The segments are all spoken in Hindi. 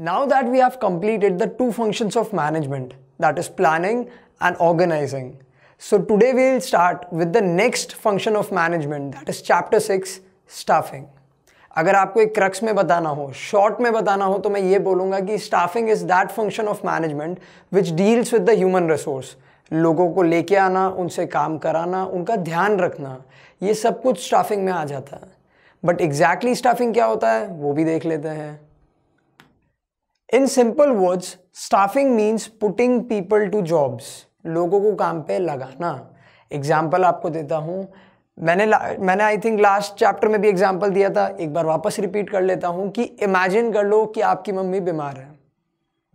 Now that we have completed the two functions of management, that is planning and organizing. So today we will start with the next function of management, that is chapter 6, staffing. अगर आपको एक क्रक्स में बताना हो, शॉर्ट में बताना हो, तो मैं ये बोलूँगा कि staffing is that function of management which deals with the human resource. लोगों को लेके आना, उनसे काम कराना, उनका ध्यान रखना, ये सब कुछ स्टाफिंग में आ जाता है. बट एग्जैक्टली स्टाफिंग क्या होता है वो भी देख लेते हैं. In simple words, staffing means putting people to jobs, लोगों को काम पे लगाना. एग्जाम्पल आपको देता हूँ. मैंने आई थिंक लास्ट चैप्टर में भी एग्जांपल दिया था, एक बार वापस रिपीट कर लेता हूँ कि इमेजिन कर लो कि आपकी मम्मी बीमार है.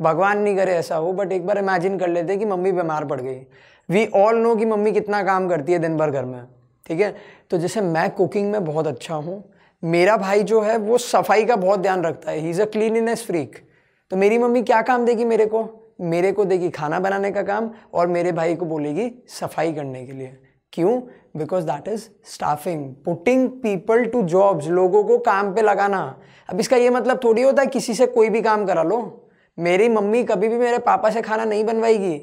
भगवान नहीं करे ऐसा हो, बट एक बार इमेजिन कर लेते कि मम्मी बीमार पड़ गई. वी ऑल नो कि मम्मी कितना काम करती है दिन भर घर में, ठीक है. तो जैसे मैं कुकिंग में बहुत अच्छा हूँ, मेरा भाई जो है वो सफाई का बहुत ध्यान रखता है, he is a cleanliness freak. तो मेरी मम्मी क्या काम देगी मेरे को देगी खाना बनाने का काम, और मेरे भाई को बोलेगी सफाई करने के लिए. क्यों? Because that is staffing, putting people to jobs, लोगों को काम पे लगाना. अब इसका ये मतलब थोड़ी होता है किसी से कोई भी काम करा लो. मेरी मम्मी कभी भी मेरे पापा से खाना नहीं बनवाएगी,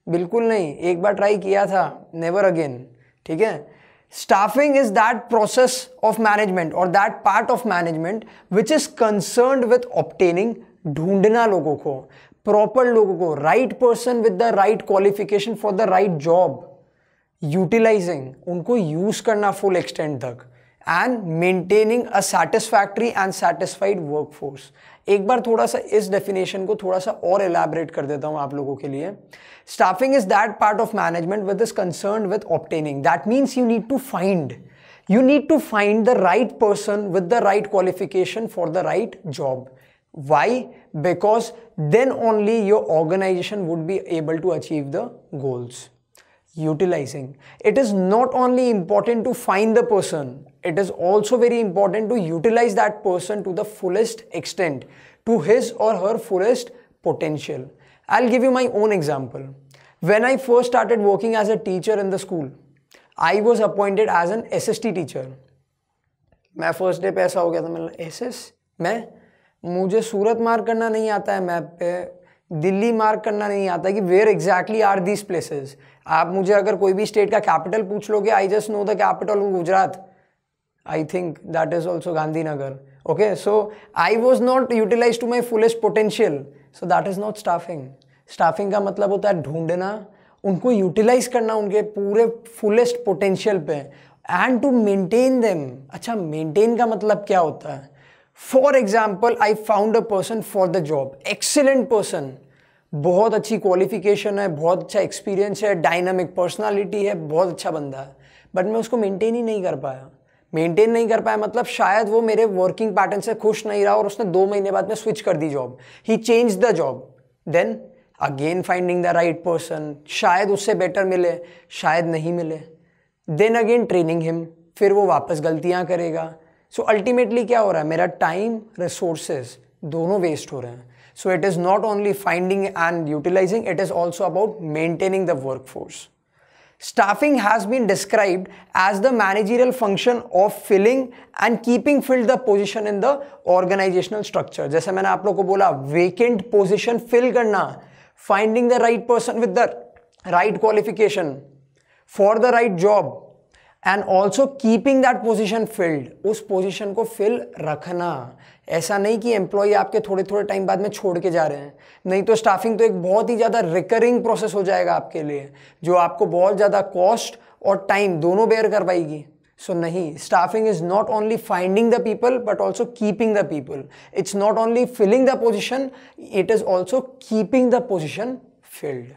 बिल्कुल नहीं. एक बार ट्राई किया था, नेवर अगेन, ठीक है. Staffing is that process of management और that part of management which is concerned with obtaining, ढूंढना लोगों को, प्रॉपर लोगों को, right person with the right qualification for the right job, utilizing, उनको यूज करना फुल एक्सटेंट तक, and maintaining a satisfactory and satisfied workforce. एक बार थोड़ा सा इस डेफिनेशन को थोड़ा सा और एलैबोरेट कर देता हूं आप लोगों के लिए. Staffing is that part of management with is concerned with obtaining. That means you need to find the right person with the right qualification for the right job. Why? Because then only your organization would be able to achieve the goals. Utilizing. It is not only important to find the person, it is also very important to utilize that person to the fullest extent, to his or her fullest potential. I'll give you my own example. When I first started working as a teacher in the school, I was appointed as an SST teacher. मैं फर्स्ट डे पे ऐसा हो गया था, मतलब मुझे सूरत मार्क करना नहीं आता है मैप पे, दिल्ली मार्क करना नहीं आता कि where exactly are these places. आप मुझे अगर कोई भी स्टेट का कैपिटल पूछ लोगे, I just know the capital of Gujarat, I think that is also Gandhinagar. Okay, so I was not utilize to my fullest potential, so that is not staffing. Staffing का मतलब होता है ढूंढना, उनको यूटिलाइज करना उनके पूरे फुलेस्ट पोटेंशियल पे, एंड टू मेंटेन देम. अच्छा, मेंटेन का मतलब क्या होता है? For example, I found a person for the job, excellent person, बहुत अच्छी क्वालिफिकेशन है, बहुत अच्छा एक्सपीरियंस है, डायनामिक पर्सनालिटी है, बहुत अच्छा बंदा है, बट मैं उसको मेंटेन ही नहीं कर पाया. मेंटेन नहीं कर पाया मतलब शायद वो मेरे वर्किंग पैटर्न से खुश नहीं रहा और उसने 2 महीने बाद में स्विच कर दी job. He change the job, then again finding the right person, शायद उससे बेटर मिले, शायद नहीं मिले, देन अगेन ट्रेनिंग हिम, फिर वो वापस गलतियां करेगा. सो अल्टीमेटली क्या हो रहा है, मेरा टाइम, रिसोर्सेज दोनों वेस्ट हो रहे हैं. So it is not only finding and utilizing, it is also about maintaining the workforce. Staffing has been described as the managerial function of filling and keeping filled the position in the organizational structure. जैसे मैंने आप लोग को बोला, vacant position fill करना, finding the right person with the right qualification for the right job, and also keeping that position filled, उस पोजीशन को फिल रखना. ऐसा नहीं कि एम्प्लॉय आपके थोड़े थोड़े टाइम बाद में छोड़ के जा रहे हैं, नहीं तो स्टाफिंग तो एक बहुत ही ज़्यादा रिकरिंग प्रोसेस हो जाएगा आपके लिए, जो आपको बहुत ज़्यादा कॉस्ट और टाइम दोनों बेयर कर पाएगी. सो नहीं, staffing is not only finding the people but also keeping the people. It's not only filling the position, it is also keeping the position field.